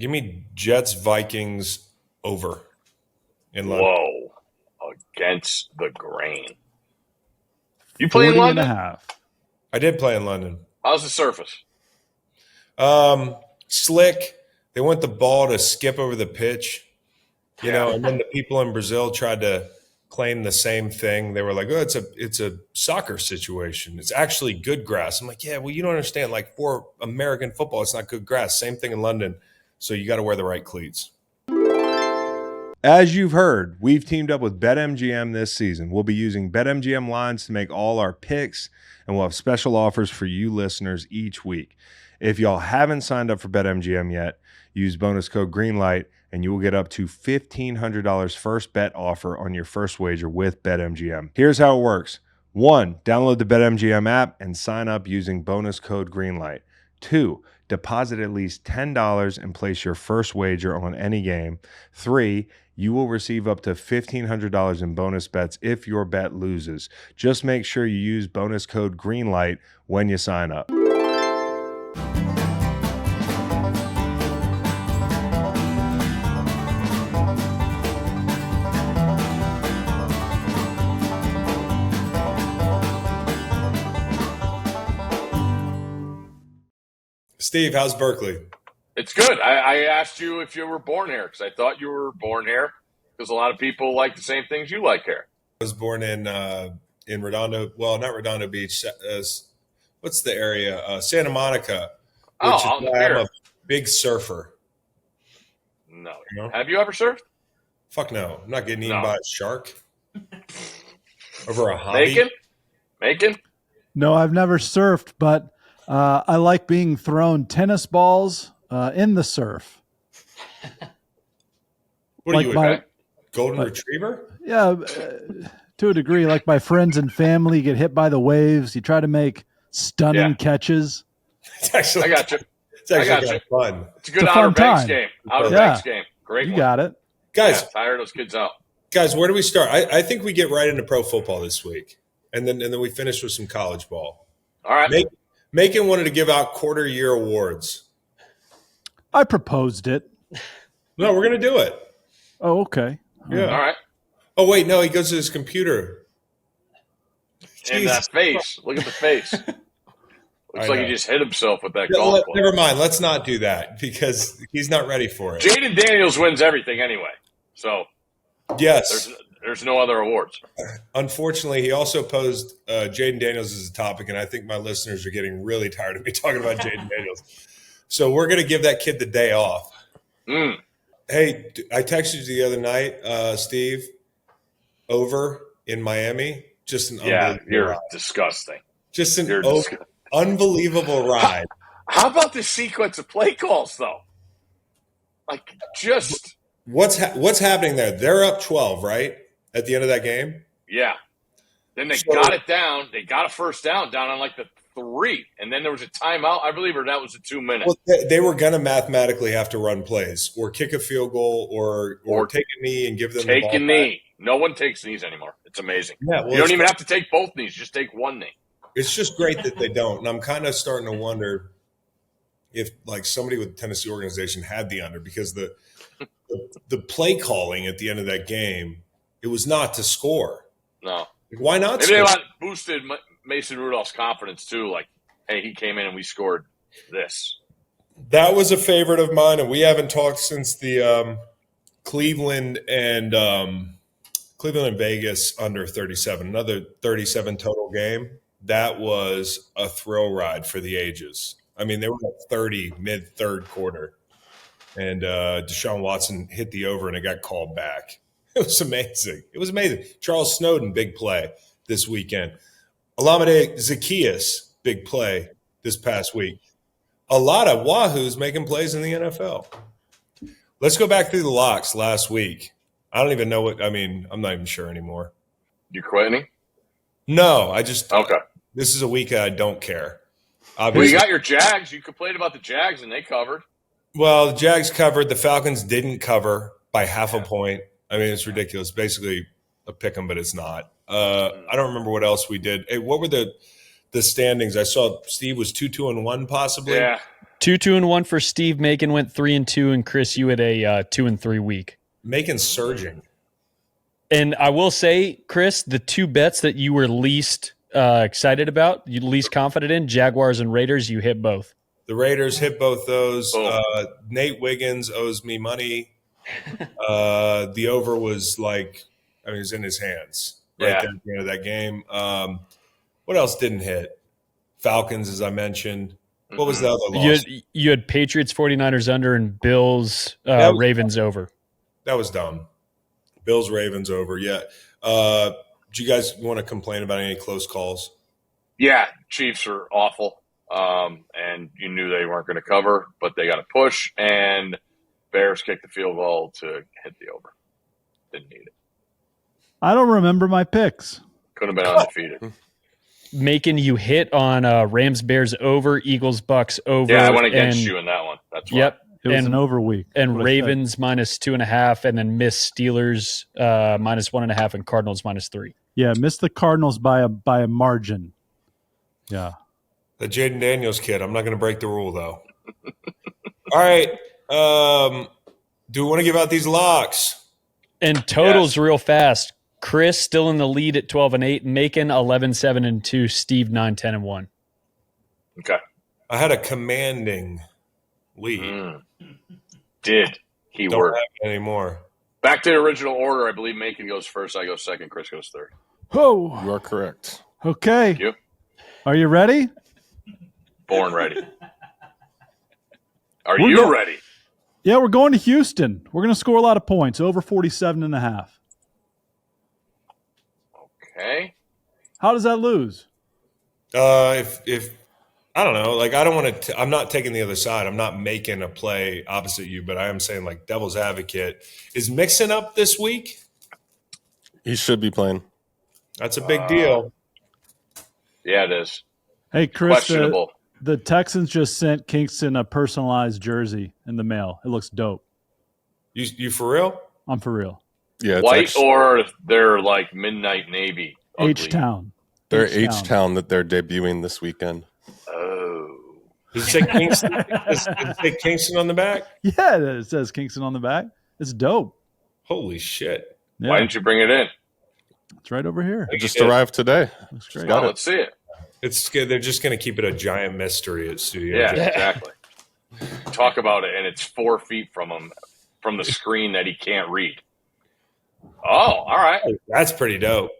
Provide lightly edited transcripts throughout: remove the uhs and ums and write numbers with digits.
Give me Jets Vikings over in London. Whoa. Against the grain. You play 40 in and a London? half. I did play in London. How's the surface? Slick. They want the ball to skip over the pitch, you know, and then the people in Brazil tried to claim the same thing. They were like, "Oh, it's a soccer situation. It's actually good grass." I'm like, "Yeah, well, you don't understand. Like for American football, it's not good grass. Same thing in London. So you got to wear the right cleats." As you've heard, we've teamed up with BetMGM this season. We'll be using BetMGM lines to make all our picks, and we'll have special offers for you listeners each week. If y'all haven't signed up for BetMGM yet, use bonus code GREENLIGHT, and you will get up to $1,500 first bet offer on your first wager with BetMGM. Here's how it works. 1, download the BetMGM app and sign up using bonus code GREENLIGHT. 2, deposit at least $10 and place your first wager on any game. 3, you will receive up to $1,500 in bonus bets if your bet loses. Just make sure you use bonus code GREENLIGHT when you sign up. Steve, how's Berkeley? It's good. I asked you if you were born here because I thought you were born here because a lot of people like the same things you like here. I was born in Redondo. Well, not Redondo Beach. What's the area? Santa Monica. Which is why I'm a big surfer. No. You know? Have you ever surfed? Fuck no. I'm not getting eaten by a shark over a hobby. Macon? No, I've never surfed, but I like being thrown tennis balls in the surf. What are you, a golden retriever? Yeah, to a degree. Like my friends and family get hit by the waves. You try to make stunning catches. It's actually, I got you. It's actually kind of fun. It's a good Outer Banks game. Outer Banks game. Great one. You got it. Guys, tire those kids out. Guys, where do we start? I think we get right into pro football this week. And then we finish with some college ball. All right. Macon wanted to give out quarter year awards. I proposed it. No, we're going to do it. Oh, okay. Yeah. All right. Oh, wait, no, he goes to his computer. And that face. Look at the face. Looks like he just hit himself with that golf ball. Never mind. Let's not do that because he's not ready for it. Jaden Daniels wins everything anyway. So, yes. There's no other awards. Unfortunately, he also posed Jaden Daniels as a topic, and I think my listeners are getting really tired of me talking about Jaden Daniels. So we're going to give that kid the day off. Hey, I texted you the other night, Steve, over in Miami. Just an you're disgusting. Just an unbelievable ride. How about the sequence of play calls, though? Like, just what's happening there? They're up 12, right, at the end of that game. Yeah. Then they got it down. They got a first down on like the 3, and then there was a timeout. I believe that was a 2 minute. Well, they were going to mathematically have to run plays or kick a field goal or take a knee and give them the ball take a knee. No one takes knees anymore. It's amazing. Yeah, well, you don't even have to take both knees. Just take one knee. It's just great that they don't. And I'm kind of starting to wonder if like somebody with the Tennessee organization had the under because the play calling at the end of that game, it was not to score. No. Why not Maybe they boosted Mason Rudolph's confidence too. Like, hey, he came in and we scored this. That was a favorite of mine, and we haven't talked since the Cleveland and Vegas under 37, another 37 total game. That was a thrill ride for the ages. I mean, they were at 30 mid-third quarter, and Deshaun Watson hit the over, and it got called back. It was amazing. It was amazing. Charles Snowden, big play this weekend. Olamide Zaccheaus, big play this past week. A lot of Wahoos making plays in the NFL. Let's go back through the locks last week. I don't even know I'm not even sure anymore. You quitting? No, I just – okay. This is a week I don't care. Obviously. Well, you got your Jags. You complained about the Jags, and they covered. Well, the Jags covered. The Falcons didn't cover by half a point. I mean, it's ridiculous. Basically a pick 'em, but it's not. I don't remember what else we did. Hey, what were the standings? I saw Steve was 2-2-1 possibly. Yeah. 2-2-1 for Steve. Macon went 3-2, and Chris, you had a 2-3 week. Macon's surging. And I will say, Chris, the two bets that you were least excited about, you least confident in, Jaguars and Raiders, you hit both. The Raiders hit both those. Oh. Nate Wiggins owes me money. The over was it was in his hands right there at the end of that game. What else didn't hit? Falcons, as I mentioned. What was the other loss? You had Patriots 49ers under and Bills Ravens over. That was dumb. Bills Ravens over. Yeah. Do you guys want to complain about any close calls? Yeah, Chiefs are awful. And you knew they weren't going to cover, but they got a push, and Bears kicked the field goal to hit the over. Didn't need it. I don't remember my picks. Could have been undefeated. Macon, you hit on Rams Bears over, Eagles Bucks over. Yeah, I went against you in that one. That's why. Yep. It was an over week. And Ravens -2.5, and then missed Steelers -1.5, and Cardinals -3. Yeah, missed the Cardinals by a margin. Yeah. The Jaden Daniels kid. I'm not going to break the rule, though. All right. Do we want to give out these locks? And totals real fast. Chris still in the lead at 12-8. Macon 11-7-2. Steve 9-10-1. Okay. I had a commanding lead. Did he Don't work have it anymore? Back to the original order. I believe Macon goes first. I go second. Chris goes third. Oh, You are correct. okay. Thank you. Are you ready? Born ready. Are We're you go- ready? Yeah, we're going to Houston. We're going to score a lot of points, over 47.5. Okay. How does that lose? If I don't know, I don't want to. I'm not taking the other side. I'm not making a play opposite you, but I am saying devil's advocate. Is Mixon up this week? He should be playing. That's a big deal. Yeah, it is. Hey, Chris, Questionable. the Texans just sent Kingston a personalized jersey in the mail. It looks dope. You for real? I'm for real. Yeah, it's White actually, or they're like midnight navy. ugly? H-Town. they're H-Town that they're debuting this weekend. Oh. Does it say Kingston? Does it say Kingston on the back? Yeah, it says Kingston on the back. It's dope. Holy shit! Yeah, Why didn't you bring it in? it's right over here. It just arrived today. Looks great. Got it. Let's see it. It's good. They're just going to keep it a giant mystery at Studio Yeah, J. exactly. Talk about it, and it's 4 feet from him, from the screen that he can't read. Oh, all right. That's pretty dope.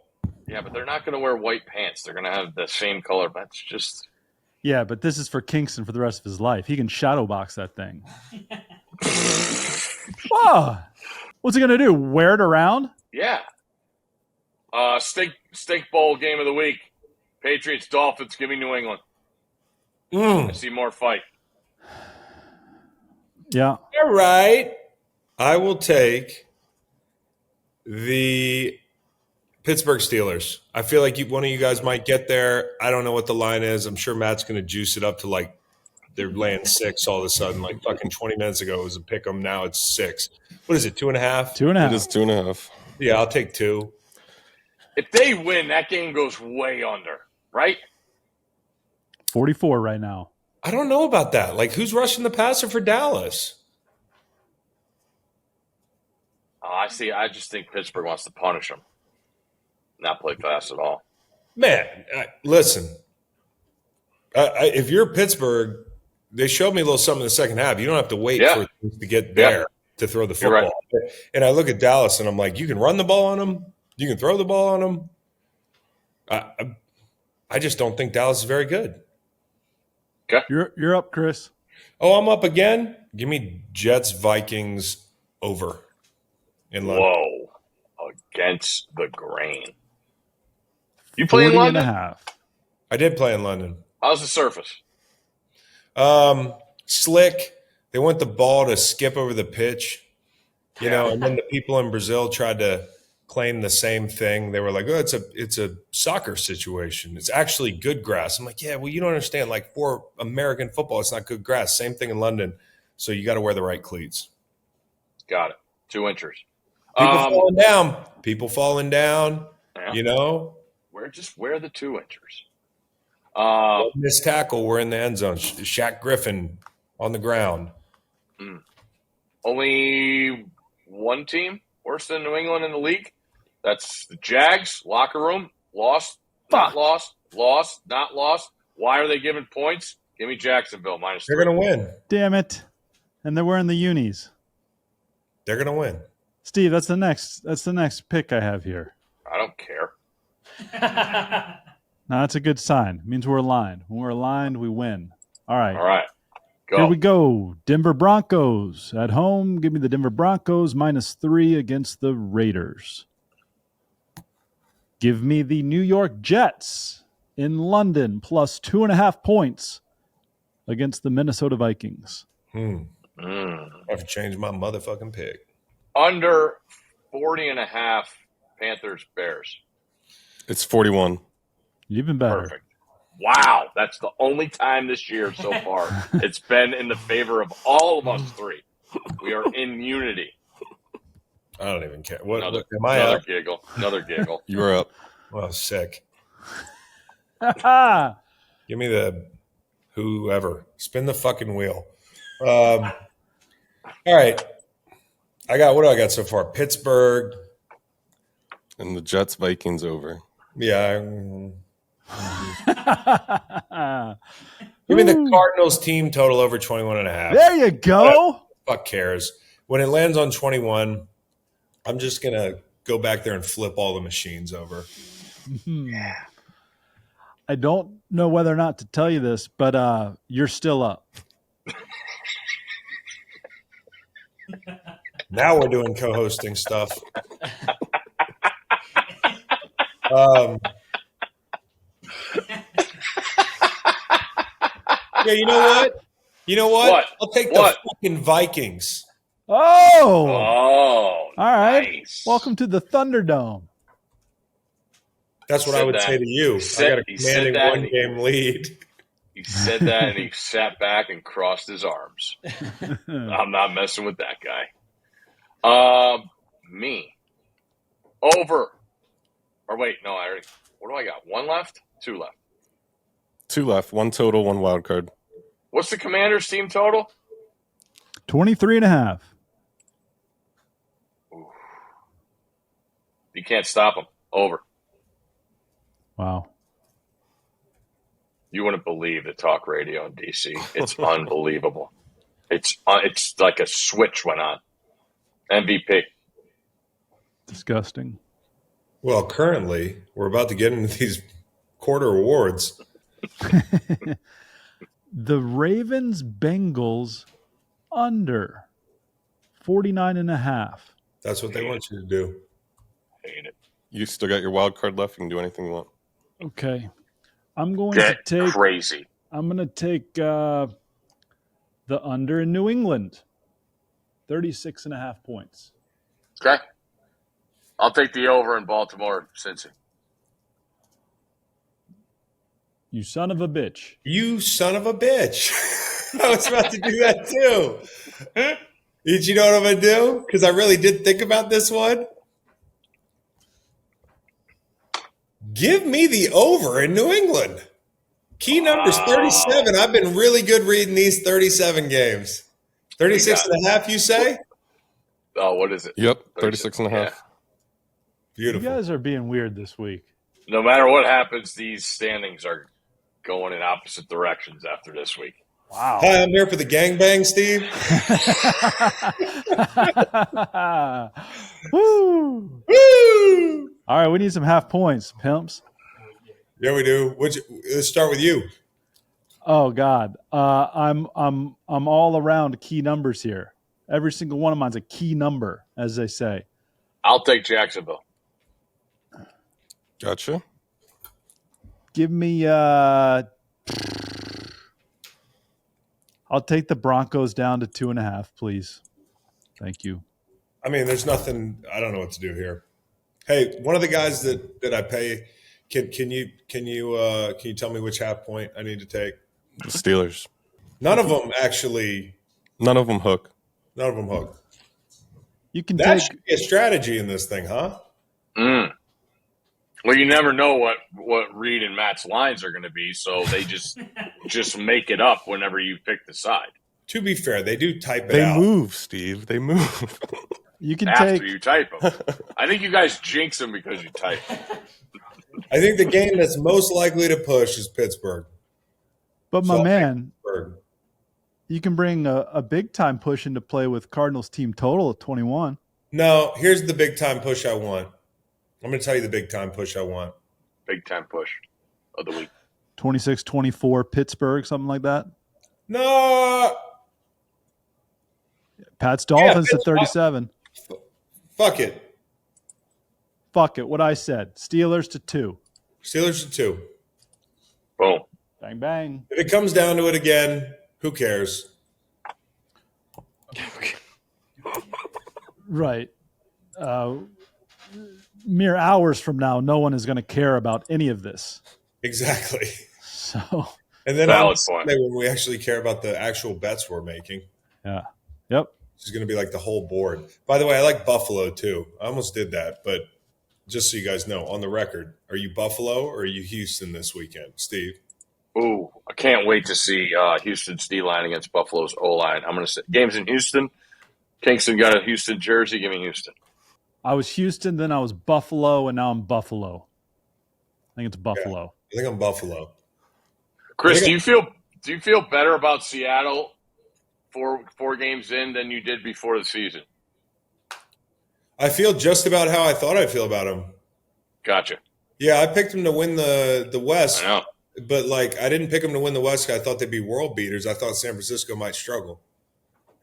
Yeah, but they're not going to wear white pants. They're going to have the same color. That's just Yeah, but this is for Kingston for the rest of his life. He can shadow box that thing. Whoa. What's he going to do? Wear it around? yeah. Steak bowl game of the week. Patriots Dolphins. Give me New England. I see more fight. Yeah. All right. I will take the Pittsburgh Steelers. I feel like one of you guys might get there. I don't know what the line is. I'm sure Matt's going to juice it up to they're laying 6 all of a sudden. Fucking 20 minutes ago it was a pick 'em. Now it's 6. What is it? 2.5? 2.5. It is 2.5. Yeah, I'll take 2. If they win, that game goes way under, right? 44 right now. I don't know about that. Who's rushing the passer for Dallas? Oh, I see. I just think Pittsburgh wants to punish them, not play fast at all. Man, listen. If you're Pittsburgh, they showed me a little something in the second half. You don't have to wait for things to get there to throw the football. Right. And I look at Dallas and I'm like, you can run the ball on them. You can throw the ball on them. I just don't think Dallas is very good. Okay. You're up, Chris. Oh, I'm up again? Give me Jets Vikings over in London. Whoa. Against the grain. You play in 40.5. I did play in London. How's the surface? Slick. They want the ball to skip over the pitch, and then the people in Brazil tried to claim the same thing. They were like, "Oh, it's a soccer situation. It's actually good grass." I'm like, "Yeah, well, you don't understand. For American football, it's not good grass. Same thing in London. So you got to wear the right cleats." Got it. 2 inches. People falling down. Yeah. Wear the 2 inches. Missed tackle. We're in the end zone. Shaq Griffin on the ground. Only one team worse than New England in the league. That's the Jags. Locker room. Lost, not lost. Lost, not lost. Why are they giving points? Give me Jacksonville -3. They're going to win. Damn it. And they're wearing the unis. They're going to win. Steve, that's the next pick I have here. I don't care. Now that's a good sign. It means we're aligned. When we're aligned, we win. All right. All right. Go. Here we go. Denver Broncos at home. Give me the Denver Broncos -3 against the Raiders. Give me the New York Jets in London +2.5 points against the Minnesota Vikings. I have to change my motherfucking pick. Under 40.5 Panthers Bears. It's 41. Even better. Perfect. Wow. That's the only time this year so far it's been in the favor of all of us three. We are in unity. I don't even care. Another up? giggle. Another giggle. You're up. Well, sick. Ah, Give me the whoever. Spin the fucking wheel. All right. What do I got so far? Pittsburgh. And the Jets Vikings over. Yeah. Give me the Cardinals team total over 21.5. there you go. Fuck cares. When it lands on 21, I'm just going to go back there and flip all the machines over. I don't know whether or not to tell you this, but you're still up. Now we're doing co-hosting stuff. Yeah, you know what? What? I'll take What? the fucking Vikings. Oh, Oh, all right. nice. Welcome to the Thunderdome. That's what Said I would that. say to you. Said- I got a he said commanding that. one-game lead. He said that and he sat back and crossed his arms. I'm not messing with that guy. Me. Over. Or wait, no, I already. What do I got? One left? Two left. 2 left. 1 total, 1 wild card. What's the Commanders' team total? 23.5. You can't stop them. Over. Wow. You wouldn't believe the talk radio in DC. It's unbelievable. It's like a switch went on. MVP. Disgusting. Well, currently, we're about to get into these quarter awards. The Ravens-Bengals under 49.5. That's what they want you to do. Hate it. You still got your wild card left. You can do anything you want. Okay. I'm going Get to take crazy. the under in New England. 36.5 points. Okay. I'll take the over in Baltimore, Cincy. You son of a bitch. You son of a bitch. I was about to do that too. Did you know what I'm going to do? Because I really did think about this one. Give me the over in New England. Key number's 37. I've been really good reading these 37 games. 36.5, you say? Oh, what is it? Yep, 36 and a half. Yeah. Beautiful. You guys are being weird this week. No matter what happens, these standings are going in opposite directions after this week. Wow. Hi, I'm here for the gangbang, Steve. Woo. Woo! All right, we need some half points, pimps. Yeah, we do. Let's start with you. Oh God, I'm all around key numbers here. Every single one of mine's a key number, as they say. I'll take Jacksonville. Gotcha. Give me. I'll take the Broncos down to 2.5, please. Thank you. I mean, there's nothing. I don't know what to do here. Hey, one of the guys that I pay, can you tell me which half point I need to take? The Steelers. None of them actually. None of them hook. None of them hook. You can That take. should be a strategy in this thing, huh? Well, you never know what Reed and Matt's lines are going to be, so they just make it up whenever you pick the side. To be fair, they do type it They out. move, Steve. They move. You can After take you type them. I think you guys jinx them because you type. I think the game that's most likely to push is Pittsburgh. but So my I'll take man, Pittsburgh. you can bring a big time push into play with Cardinals team total at 21. No, here's the big time push I want. I'm going to tell you the big time push I want. Big time push of the week. 26-24 Pittsburgh, something like that. No, Pats Dolphins to Bills. 37. Fuck it. Fuck it. What I said. Steelers to 2. Steelers to 2. Boom. Bang bang. If it comes down to it again, who cares? Right. Mere hours from now, no one is going to care about any of this. Exactly. So, And then Valid on point. Sunday when we actually care about the actual bets we're making, yeah. Yep. this is going to be like the whole board. By the way, I like Buffalo too. I almost did that, but just so you guys know, on the record, are you Buffalo or are you Houston this weekend, Steve? Ooh, I can't wait to see Houston's D-line against Buffalo's O-line. I'm going to say games in Houston. Kingston got a Houston jersey. Give me Houston. I was Houston, then I was Buffalo, and now I'm Buffalo. I think it's Buffalo. I think I'm Buffalo. Chris, do you feel better about Seattle four games in than you did before the season? I feel just about how I thought I'd feel about them. Gotcha. Yeah, I picked them to win the West, I know. but like I didn't pick them to win the West. I thought they'd be world beaters. I thought San Francisco might struggle,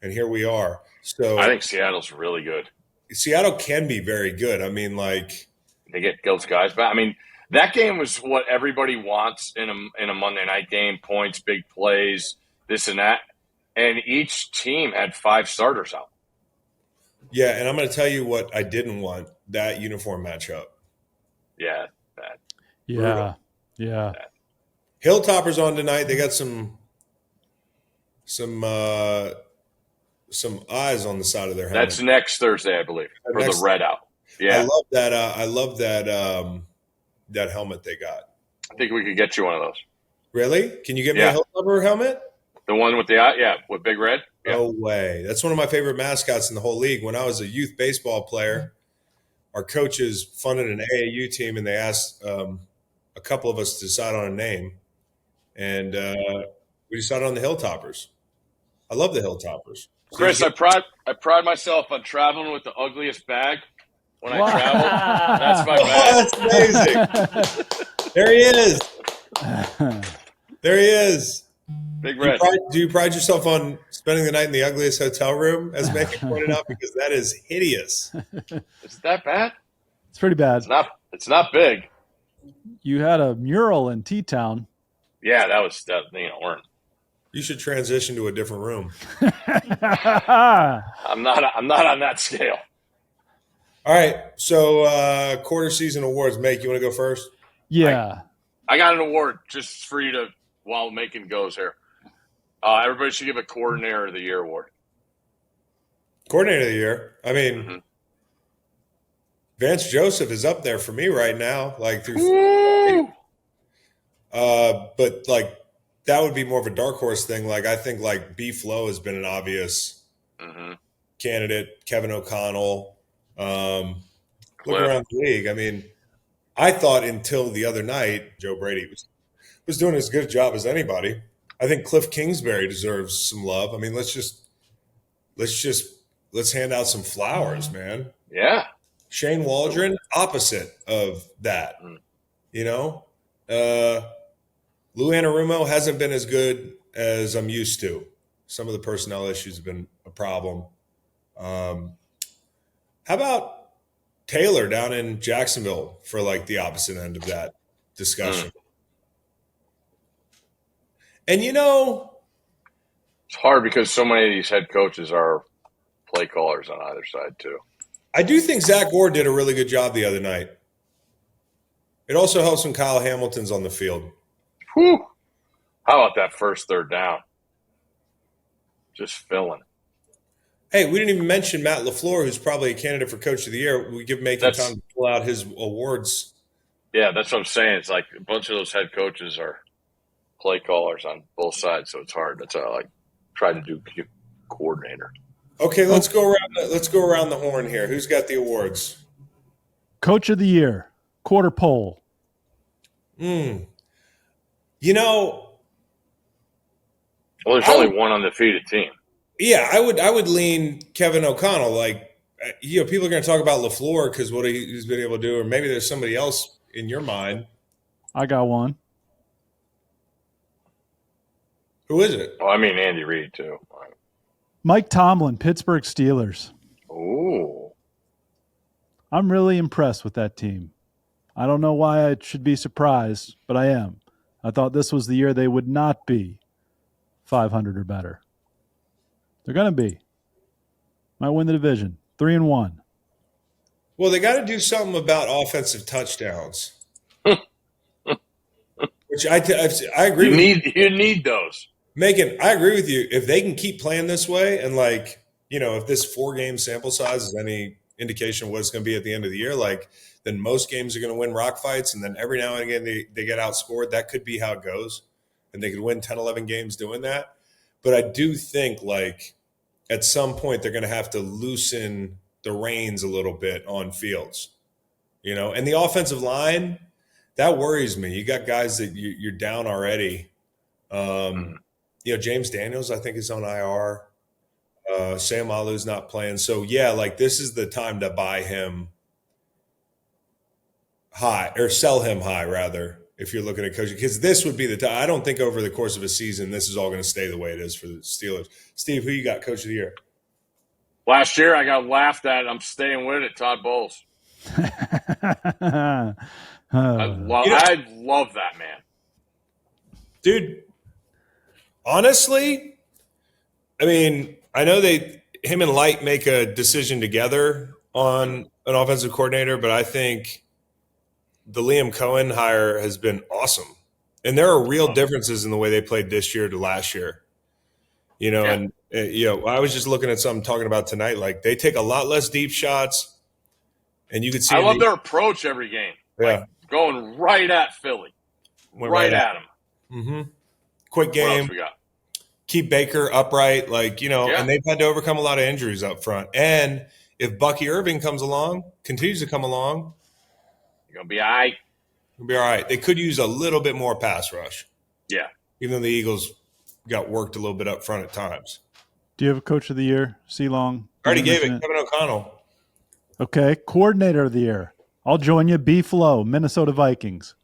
and here we are. So I think Seattle's really good. Seattle can be very good. I mean, like They get those guys back. I mean, that game was what everybody wants in a Monday night game: points, big plays, this and that. And each team had 5 starters out. yeah. And I'm going to tell you what I didn't want: that uniform matchup. Yeah, that. Yeah. Yeah. Hilltoppers on tonight. They got some eyes on the side of their helmet. That's next Thursday, I believe, for Next- the red out. Yeah, I love that that helmet they got. I think we could get you one of those. Really? Can you get me Yeah. a Hilltopper helmet? The one with the eye, yeah, with big red. Yeah. No way. That's one of my favorite mascots in the whole league. When I was a youth baseball player, our coaches funded an AAU team, and they asked a couple of us to decide on a name, and we decided on the Hilltoppers. I love the Hilltoppers. So Chris, you I pride myself on traveling with the ugliest bag when I Wow. travel. That's my get- bag. oh, that's amazing. There he is. There he is. Big Do you, red. do you pride yourself on spending the night in the ugliest hotel room, as Macon pointed out, because that is hideous? Is it that bad? It's pretty bad. It's not big. You had a mural in T-Town. Yeah, that. We're. You should transition to a different room. I'm not on that scale. All right. So quarter season awards. Make, you want to go first? Yeah. I got an award just for you to while Macon goes here. Everybody should give a Coordinator of the Year award. Coordinator of the year. I mean, Mhm. Vance Joseph is up there for me right now. Like through, Woo! but like that would be more of a dark horse thing. Like I think like B Flow has been an obvious Mhm. candidate. Kevin O'Connell. Look Cliff. around the league. I mean, I thought until the other night, Joe Brady was doing as good a job as anybody. I think Cliff Kingsbury deserves some love. I mean, let's hand out some flowers, man. Yeah. Shane Waldron, opposite of that. Mm. You know, Lou Anarumo hasn't been as good as I'm used to. Some of the personnel issues have been a problem. How about Taylor down in Jacksonville for like the opposite end of that discussion? And you know, It's hard because so many of these head coaches are play callers on either side too. I do think Zach Gore did a really good job the other night. It also helps when Kyle Hamilton's on the field. Whew. How about that first third down? Just filling. Hey, we didn't even mention Matt LaFleur, who's probably a candidate for Coach of the Year. We give Macon time to pull out his awards. Yeah, that's what I'm saying. It's like a bunch of those head coaches are play callers on both sides, so it's hard. That's how I like. tried to do coordinator. Okay, let's go around. Let's go around the horn here. Who's got the awards? Coach of the year, quarter poll. You know, Well, there's only one undefeated team. yeah, I would lean Kevin O'Connell. Like, people are going to talk about LaFleur because what he's been able to do, or maybe there's somebody else in your mind. I got one. Who is it? Oh, I mean Andy Reid too. Mike Tomlin, Pittsburgh Steelers. Ooh. I'm really impressed with that team. I don't know why I should be surprised, but I am. I thought this was the year they would not be 500 or better. They're going to be. Might win the division. 3-1. Well, they got to do something about offensive touchdowns. Which I agree with You need those. Macon, I agree with you. If they can keep playing this way and, like, if this 4-game sample size is any indication of what it's going to be at the end of the year, like, then most games are going to win rock fights, and then every now and again they get outscored. That could be how it goes, and they could win 10, 11 games doing that. But I do think, like, at some point they're going to have to loosen the reins a little bit on Fields, and the offensive line, that worries me. You got guys that you're down already. James Daniels, I think, is on IR. Sam Alu's not playing. So, yeah, like, this is the time to buy him high, or sell him high, rather, if you're looking at coaching. Because this would be the time. I don't think over the course of a season this is all going to stay the way it is for the Steelers. Steve, who you got coach of the year? Last year I got laughed at. I'm staying with it, Todd Bowles. I love that man. Dude, honestly, I mean, I know him and Light make a decision together on an offensive coordinator, but I think the Liam Cohen hire has been awesome. And there are real differences in the way they played this year to last year. And I was just looking at something talking about tonight, like, they take a lot less deep shots, and you could see. I love their approach every game. Yeah. Like, going right at Philly. Right at him. Mm-hmm. Quick game. What else we got? Keep Baker upright, and they've had to overcome a lot of injuries up front. And if Bucky Irving continues to come along, You're going to be all right. it'll be all right. They could use a little bit more pass rush. Yeah. Even though the Eagles got worked a little bit up front at times. Do you have a coach of the year, C-Long? I already gave it, Kevin O'Connell. Okay, coordinator of the year. I'll join you. B-Flow, Minnesota Vikings.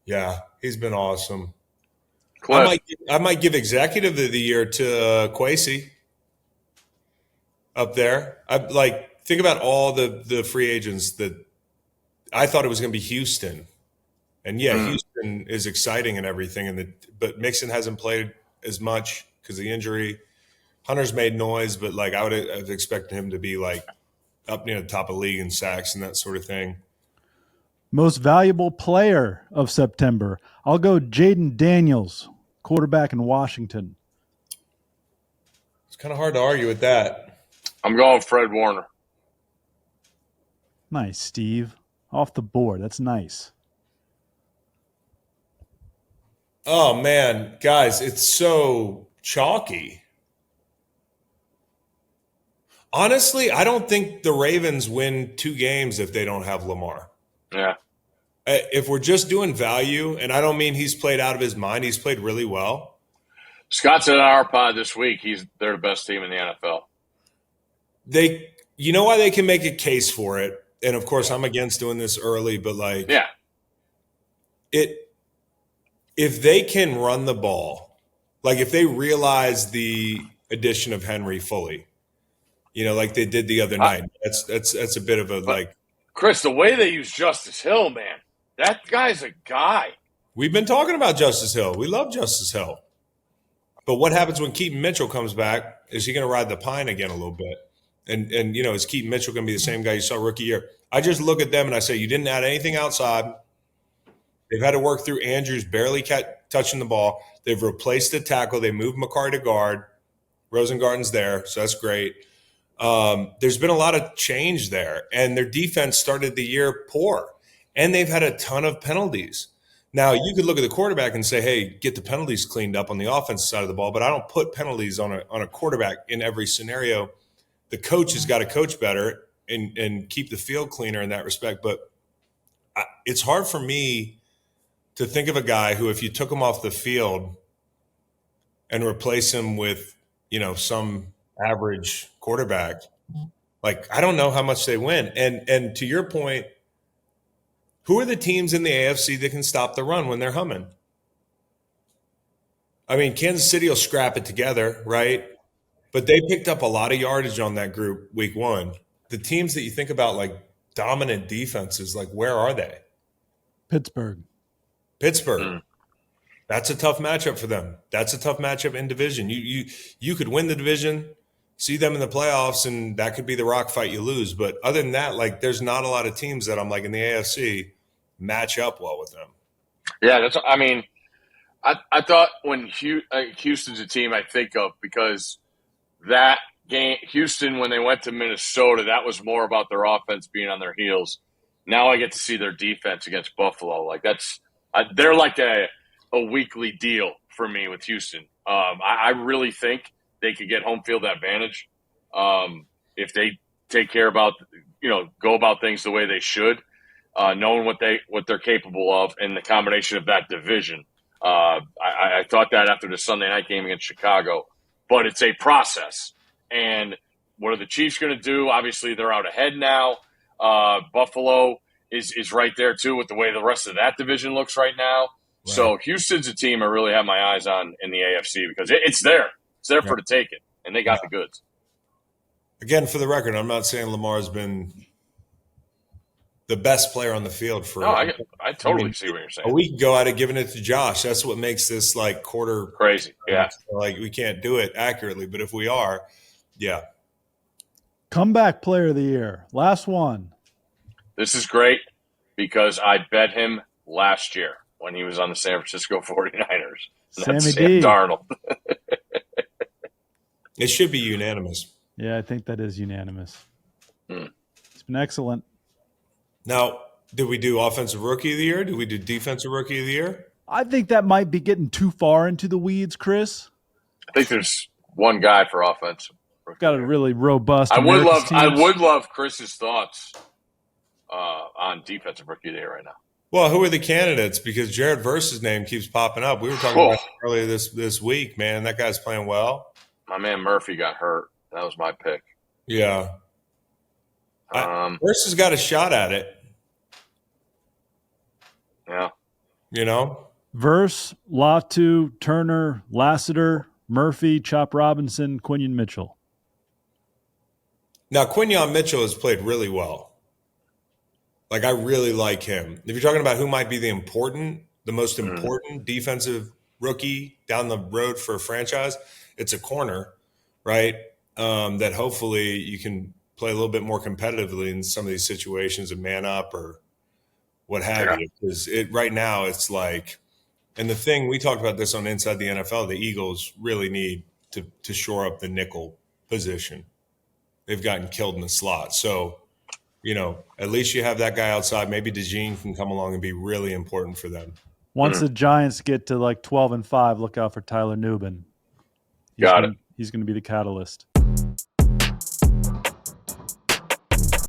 Yeah, he's been awesome. Cliff. I might give executive of the year to Kwesi up there. Think about all the free agents that I thought it was going to be Houston. And, Houston is exciting and everything, but Mixon hasn't played as much because of the injury. Hunter's made noise, but, like, I would have expected him to be, like, up near the top of the league in sacks and that sort of thing. Most valuable player of September. I'll go Jaden Daniels, quarterback in Washington. It's kind of hard to argue with that. I'm going Fred Warner. Nice, Steve. Off the board. That's nice. Oh, man. Guys, it's so chalky. Honestly, I don't think the Ravens win 2 games if they don't have Lamar. Yeah. If we're just doing value, and I don't mean he's played out of his mind, he's played really well. Scott said on our pod this week they're the best team in the NFL. You know why they can make a case for it? And, of course, I'm against doing this early, but, like, if they can run the ball, like, if they realize the addition of Henry fully, like they did the other night, that's a bit of a, Chris, the way they use Justice Hill, man, that guy's a guy. We've been talking about Justice Hill. We love Justice Hill. But what happens when Keaton Mitchell comes back? Is he going to ride the pine again a little bit? And is Keaton Mitchell going to be the same guy you saw rookie year? I just look at them and I say, you didn't add anything outside. They've had to work through Andrews barely touching the ball. They've replaced the tackle. They moved McCarr to guard. Rosengarten's there, so that's great. There's been a lot of change there, and their defense started the year poor, and they've had a ton of penalties. Now, you could look at the quarterback and say, hey, get the penalties cleaned up on the offensive side of the ball, but I don't put penalties on a quarterback in every scenario. The coach has got to coach better and keep the field cleaner in that respect. But it's hard for me to think of a guy who, if you took him off the field and replace him with, some average quarterback, like, I don't know how much they win. And to your point, who are the teams in the AFC that can stop the run when they're humming? I mean, Kansas City will scrap it together, right? But they picked up a lot of yardage on that group week 1. The teams that you think about, like dominant defenses, like where are they? Pittsburgh. That's a tough matchup for them. That's a tough matchup in division. You could win the division, see them in the playoffs, and that could be the rock fight you lose. But other than that, like, there's not a lot of teams that I'm like in the AFC match up well with them. Yeah, I thought when Houston's a team I think of, because that game, Houston, when they went to Minnesota, that was more about their offense being on their heels. Now I get to see their defense against Buffalo. Like, they're like a weekly deal for me with Houston. I really think they could get home field advantage if they take care about, go about things the way they should, knowing what they're capable of, and the combination of that division. I thought that after the Sunday night game against Chicago, but it's a process. And what are the Chiefs going to do? Obviously, they're out ahead now. Buffalo is right there too with the way the rest of that division looks right now. Right. So Houston's a team I really have my eyes on in the AFC because it's there. It's there for the taking, and they got the goods. Again, for the record, I'm not saying Lamar's been the best player on the field for. No, I totally see what you're saying. A week ago, I'd have given it to Josh. That's what makes this like quarter crazy. Yeah, like we can't do it accurately, but if we are, yeah. Comeback player of the year, last one. This is great because I bet him last year when he was on the San Francisco 49ers. That's Sam Darnold. It should be unanimous. Yeah, I think that is unanimous. It's been excellent. Now, did we do offensive rookie of the year? Did we do defensive rookie of the year? I think that might be getting too far into the weeds, Chris. I think there's one guy for offense. Got a really robust. I would love Chris's thoughts on defensive rookie of the year right now. Well, who are the candidates? Because Jared Verse's name keeps popping up. We were talking about it earlier this week, man. That guy's playing well. My man Murphy got hurt. That was my pick. Yeah. Verse has got a shot at it. Yeah. Verse, Latu, Turner, Lassiter, Murphy, Chop Robinson, Quinion Mitchell. Now, Quinion Mitchell has played really well. Like, I really like him. If you're talking about who might be the most important defensive rookie down the road for a franchise, it's a corner, right? That hopefully you can play a little bit more competitively in some of these situations and man up or what have you. Because right now it's like, and the thing, we talked about this on Inside the NFL, the Eagles really need to shore up the nickel position. They've gotten killed in the slot. So, at least you have that guy outside. Maybe DeJean can come along and be really important for them. Once the Giants get to like 12-5, look out for Tyler Nubin. He's going to be the catalyst.